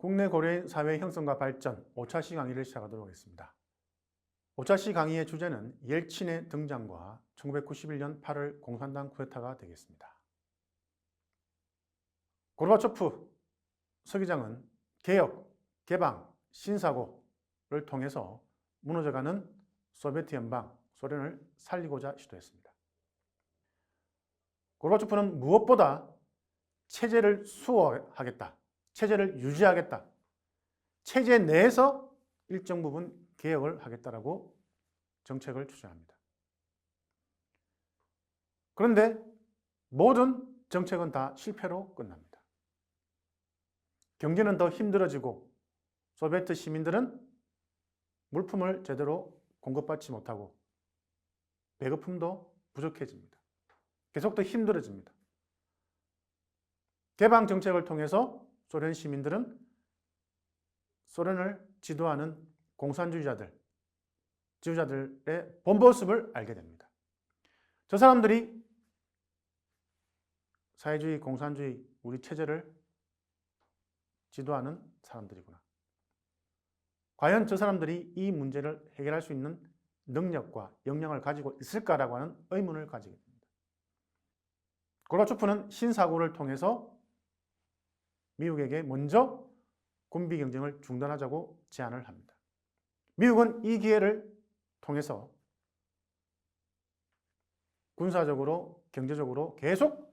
국내 고려인 사회 형성과 발전 5차 강의를 시작하도록 하겠습니다. 5차 강의의 주제는 옐친의 등장과 1991년 8월 공산당 쿠데타가 되겠습니다. 고르바초프 서기장은 개혁, 개방, 신사고를 통해서 무너져가는 소비에트 연방, 소련을 살리고자 시도했습니다. 고르바초프는 무엇보다 체제를 수호하겠다, 체제를 유지하겠다, 체제 내에서 일정 부분 개혁을 하겠다라고 정책을 추진합니다. 그런데 모든 정책은 다 실패로 끝납니다. 경제는 더 힘들어지고 소비에트 시민들은 물품을 제대로 공급받지 못하고 배급품도 부족해집니다. 계속 더 힘들어집니다. 개방 정책을 통해서 소련 시민들은 소련을 지도하는 공산주의자들의 본모습을 알게 됩니다. 저 사람들이 사회주의, 공산주의, 우리 체제를 지도하는 사람들이구나. 과연 저 사람들이 이 문제를 해결할 수 있는 능력과 역량을 가지고 있을까라고 하는 의문을 가지게 됩니다. 고르바초프는 신사고를 통해서 미국에게 먼저 군비 경쟁을 중단하자고 제안을 합니다. 미국은 이 기회를 통해서 군사적으로, 경제적으로 계속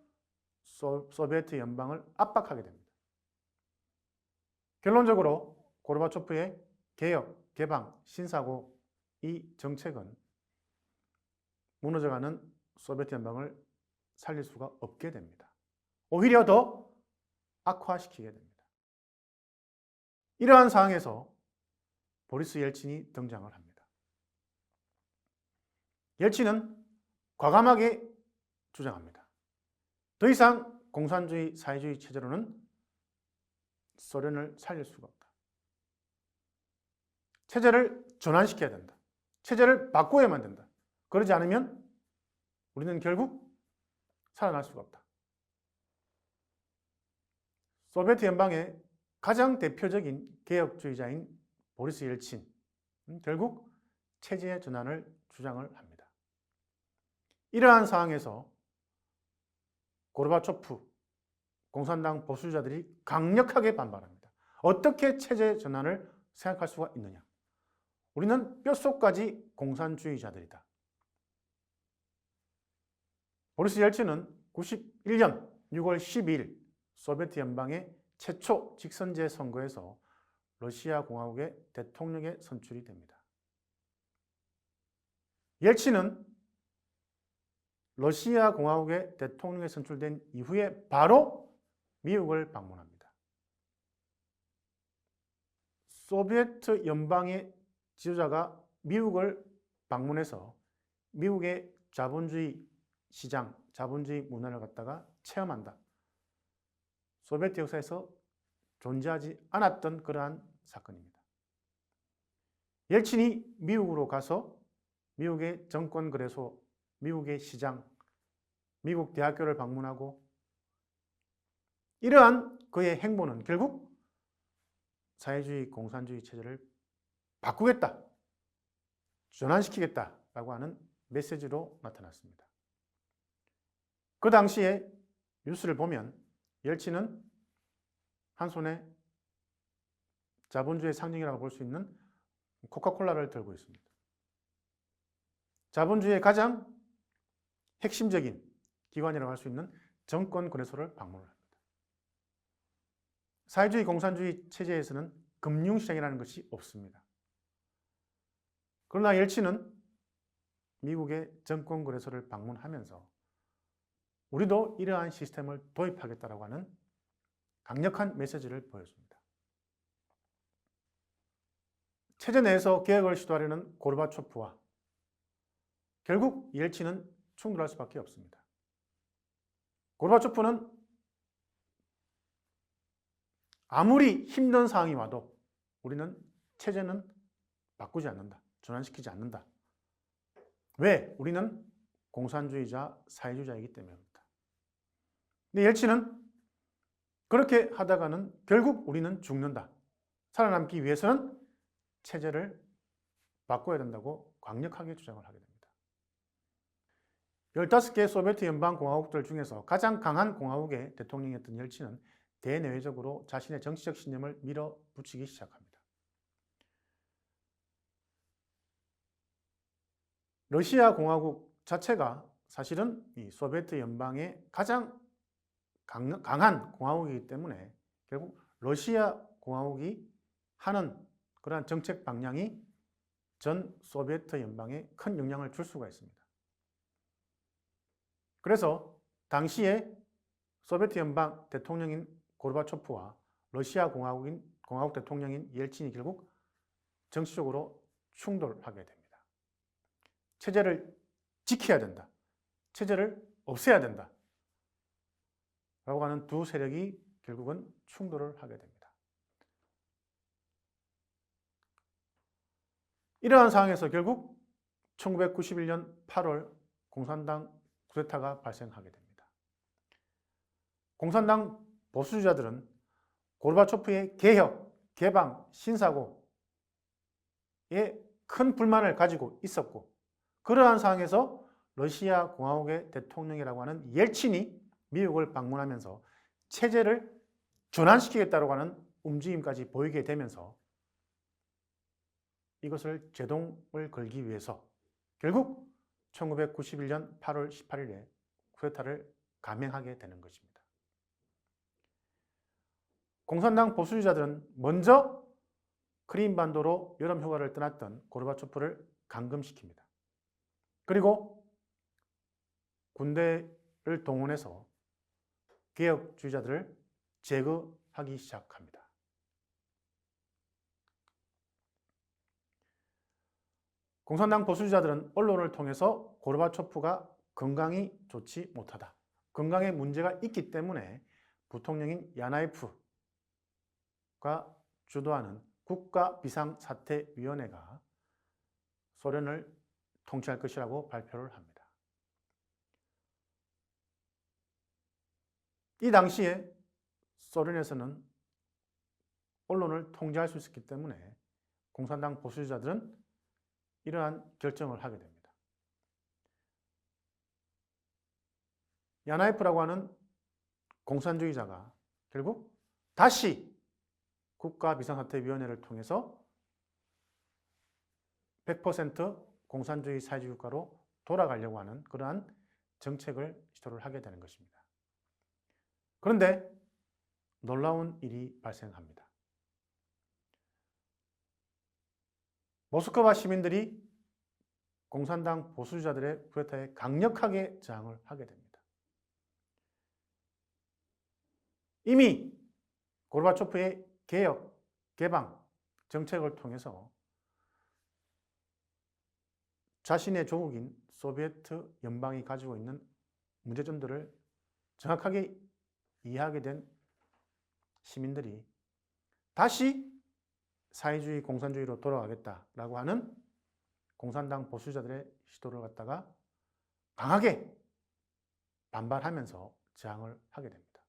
소비에트 연방을 압박하게 됩니다. 결론적으로 고르바초프의 개혁, 개방, 신사고 이 정책은 무너져가는 소비에트 연방을 살릴 수가 없게 됩니다. 오히려 더 악화시키게 됩니다. 이러한 상황에서 보리스 옐친이 등장을 합니다. 옐친은 과감하게 주장합니다. 더 이상 공산주의, 사회주의 체제로는 소련을 살릴 수가 없다. 체제를 전환시켜야 된다. 체제를 바꿔야만 된다. 그러지 않으면 우리는 결국 살아날 수가 없다. 소비에트 연방의 가장 대표적인 개혁주의자인 보리스 옐친은 결국 체제의 전환을 주장을 합니다. 이러한 상황에서 고르바초프, 공산당 보수주자들이 강력하게 반발합니다. 어떻게 체제 전환을 생각할 수가 있느냐? 우리는 뼛속까지 공산주의자들이다. 보리스 옐친은 91년 6월 12일 소비에트 연방의 최초 직선제 선거에서 러시아 공화국의 대통령에 선출이 됩니다. 옐친은 러시아 공화국의 대통령에 선출된 이후에 바로 미국을 방문합니다. 소비에트 연방의 지도자가 미국을 방문해서 미국의 자본주의 시장, 자본주의 문화를 갖다가 체험한다. 소비에트 역사에서 존재하지 않았던 그러한 사건입니다. 옐친이 미국으로 가서 미국의 정권거래소, 미국의 시장, 미국 대학교를 방문하고 이러한 그의 행보는 결국 사회주의, 공산주의 체제를 바꾸겠다, 전환시키겠다라고 하는 메시지로 나타났습니다. 그 당시에 뉴스를 보면 옐친은 한 손에 자본주의의 상징이라고 볼 수 있는 코카콜라를 들고 있습니다. 자본주의의 가장 핵심적인 기관이라고 할 수 있는 정권거래소를 방문을 합니다. 사회주의, 공산주의 체제에서는 금융시장이라는 것이 없습니다. 그러나 옐친은 미국의 정권거래소를 방문하면서 우리도 이러한 시스템을 도입하겠다고 하는 강력한 메시지를 보여줍니다. 체제 내에서 개혁을 시도하려는 고르바초프와 결국 옐친은 충돌할 수밖에 없습니다. 고르바초프는 아무리 힘든 상황이 와도 우리는 체제는 바꾸지 않는다. 전환시키지 않는다. 왜? 우리는 공산주의자, 사회주의자이기 때문입니다. 근데 옐친은 그렇게 하다가는 결국 우리는 죽는다. 살아남기 위해서는 체제를 바꿔야 된다고 강력하게 주장을 하게 됩니다. 15개 소비에트 연방공화국들 중에서 가장 강한 공화국의 대통령이었던 옐친은 대내외적으로 자신의 정치적 신념을 밀어붙이기 시작합니다. 러시아 공화국 자체가 사실은 이 소비에트 연방의 가장 강한 공화국이기 때문에 결국 러시아 공화국이 하는 그러한 정책 방향이 전 소비에트 연방에 큰 영향을 줄 수가 있습니다. 그래서 당시에 소비에트 연방 대통령인 고르바초프와 러시아 공화국 대통령인 옐친이 결국 정치적으로 충돌하게 됩니다. 체제를 지켜야 된다. 체제를 없애야 된다. 라고 하는 두 세력이 결국은 충돌을 하게 됩니다. 이러한 상황에서 결국 1991년 8월 공산당 쿠데타가 발생하게 됩니다. 공산당 보수주자들은 고르바초프의 개혁, 개방, 신사고에 큰 불만을 가지고 있었고, 그러한 상황에서 러시아 공화국의 대통령이라고 하는 옐친이 미국을 방문하면서 체제를 전환시키겠다고 하는 움직임까지 보이게 되면서 이것을 제동을 걸기 위해서 결국 1991년 8월 18일에 쿠데타를 감행하게 되는 것입니다. 공산당 보수주자들은 먼저 크림반도로 여름휴가를 떠났던 고르바초프를 감금시킵니다. 그리고 군대를 동원해서 개혁주의자들을 제거하기 시작합니다. 공산당 보수주자들은 언론을 통해서 고르바초프가 건강이 좋지 못하다, 건강에 문제가 있기 때문에 부통령인 야나예프가 주도하는 국가비상사태위원회가 소련을 통치할 것이라고 발표를 합니다. 이 당시에 소련에서는 언론을 통제할 수 있었기 때문에 공산당 보수주자들은 이러한 결정을 하게 됩니다. 야나예프라고 하는 공산주의자가 결국 다시 국가비상사태위원회를 통해서 100% 공산주의 사회주의 국가로 돌아가려고 하는 그러한 정책을 시도를 하게 되는 것입니다. 그런데 놀라운 일이 발생합니다. 모스크바 시민들이 공산당 보수주자들의 쿠데타에 강력하게 저항을 하게 됩니다. 이미 고르바초프의 개혁, 개방 정책을 통해서 자신의 조국인 소비에트 연방이 가지고 있는 문제점들을 정확하게 이해하게 된 시민들이 다시 사회주의, 공산주의로 돌아가겠다라고 하는 공산당 보수자들의 시도를 갖다가 강하게 반발하면서 저항을 하게 됩니다.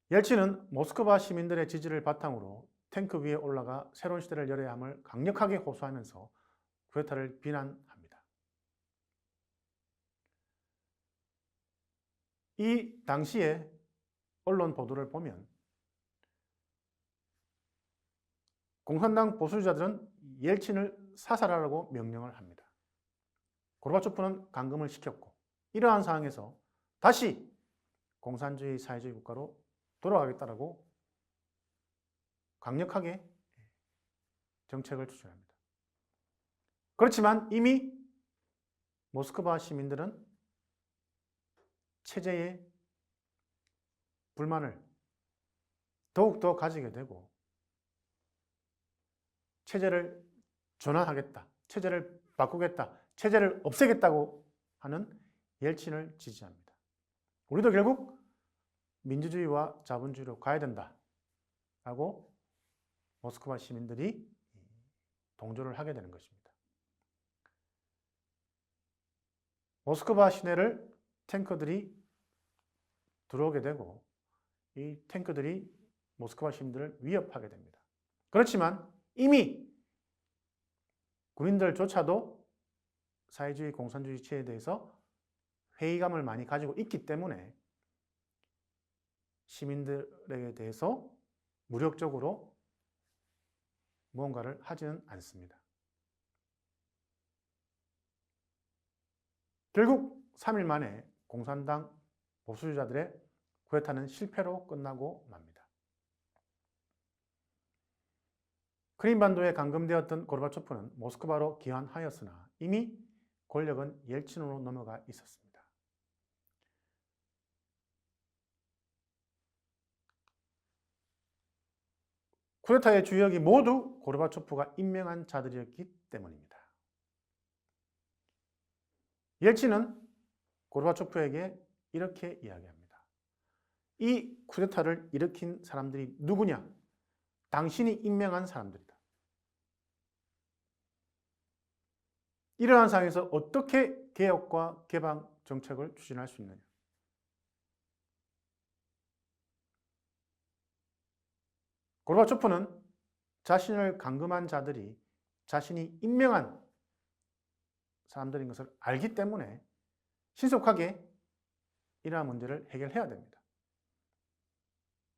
옐친은 모스크바 시민들의 지지를 바탕으로 탱크 위에 올라가 새로운 시대를 열어야 함을 강력하게 호소하면서 쿠데타를 비난합니다. 이 당시에 언론 보도를 보면 공산당 보수주자들은 옐친을 사살하라고 명령을 합니다. 고르바초프는 감금을 시켰고, 이러한 상황에서 다시 공산주의 사회주의 국가로 돌아가겠다라고 강력하게 정책을 추진합니다. 그렇지만 이미 모스크바 시민들은 체제에 불만을 더욱더 가지게 되고 체제를 전환하겠다, 체제를 바꾸겠다, 체제를 없애겠다고 하는 옐친을 지지합니다. 우리도 결국 민주주의와 자본주의로 가야 된다라고 모스크바 시민들이 동조를 하게 되는 것입니다. 모스크바 시내를 탱커들이 들어오게 되고 이 탱크들이 모스크바 시민들을 위협하게 됩니다. 그렇지만 이미 군인들조차도 사회주의 공산주의 체제에 대해서 회의감을 많이 가지고 있기 때문에 시민들에게 대해서 무력적으로 무언가를 하지는 않습니다. 결국 3일 만에 공산당 보수주자들의 쿠데타는 실패로 끝나고 맙니다. 크림반도에 감금되었던 고르바초프는 모스크바로 귀환하였으나 이미 권력은 옐친으로 넘어가 있었습니다. 쿠데타의 주역이 모두 고르바초프가 임명한 자들이었기 때문입니다. 옐친은 고르바초프에게 이렇게 이야기합니다. 이 쿠데타를 일으킨 사람들이 누구냐? 당신이 임명한 사람들이다. 이러한 상황에서 어떻게 개혁과 개방 정책을 추진할 수 있느냐? 고르바초프는 자신을 감금한 자들이 자신이 임명한 사람들인 것을 알기 때문에 신속하게 이러한 문제를 해결해야 됩니다.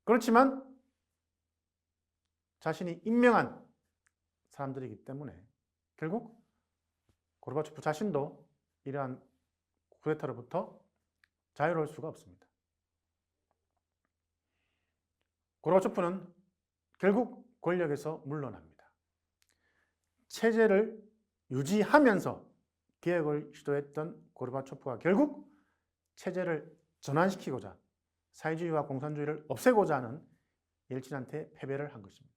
그렇지만 자신이 임명한 사람들이기 때문에 결국 고르바초프 자신도 이러한 쿠데타로부터 자유로울 수가 없습니다. 고르바초프는 결국 권력에서 물러납니다. 체제를 유지하면서 개혁을 시도했던 고르바초프가 결국 체제를 전환시키고자 사회주의와 공산주의를 없애고자 하는 옐친한테 패배를 한 것입니다.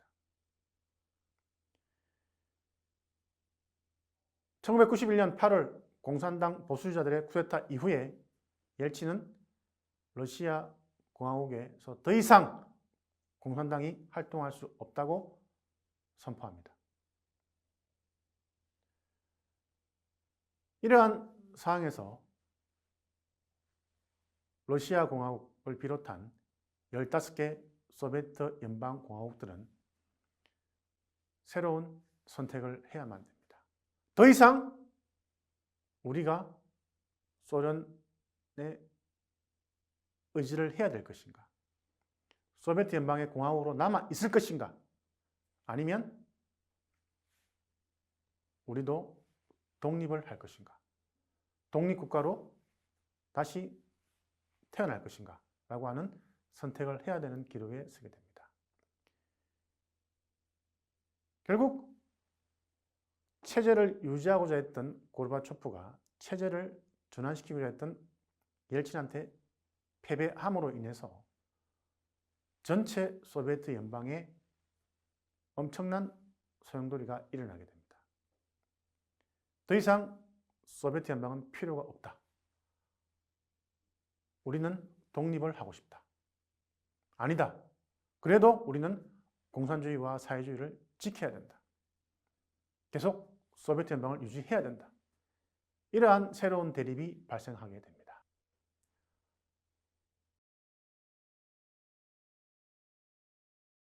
1991년 8월 공산당 보수주자들의 쿠데타 이후에 옐친은 러시아 공화국에서 더 이상 공산당이 활동할 수 없다고 선포합니다. 이러한 상황에서 러시아 공화국을 비롯한 15개 소비에트 연방 공화국들은 새로운 선택을 해야만 됩니다. 더 이상 우리가 소련의 의지를 해야 될 것인가? 소비에트 연방의 공화국으로 남아 있을 것인가? 아니면 우리도 독립을 할 것인가? 독립국가로 다시 태어날 것인가? 라고 하는 선택을 해야 되는 기로에 서게 됩니다. 결국 체제를 유지하고자 했던 고르바초프가 체제를 전환시키고자 했던 옐친한테 패배함으로 인해서 전체 소비에트 연방에 엄청난 소용돌이가 일어나게 됩니다. 더 이상 소비에트 연방은 필요가 없다. 우리는 독립을 하고 싶다. 아니다. 그래도 우리는 공산주의와 사회주의를 지켜야 된다. 계속 소비에트 연방을 유지해야 된다. 이러한 새로운 대립이 발생하게 됩니다.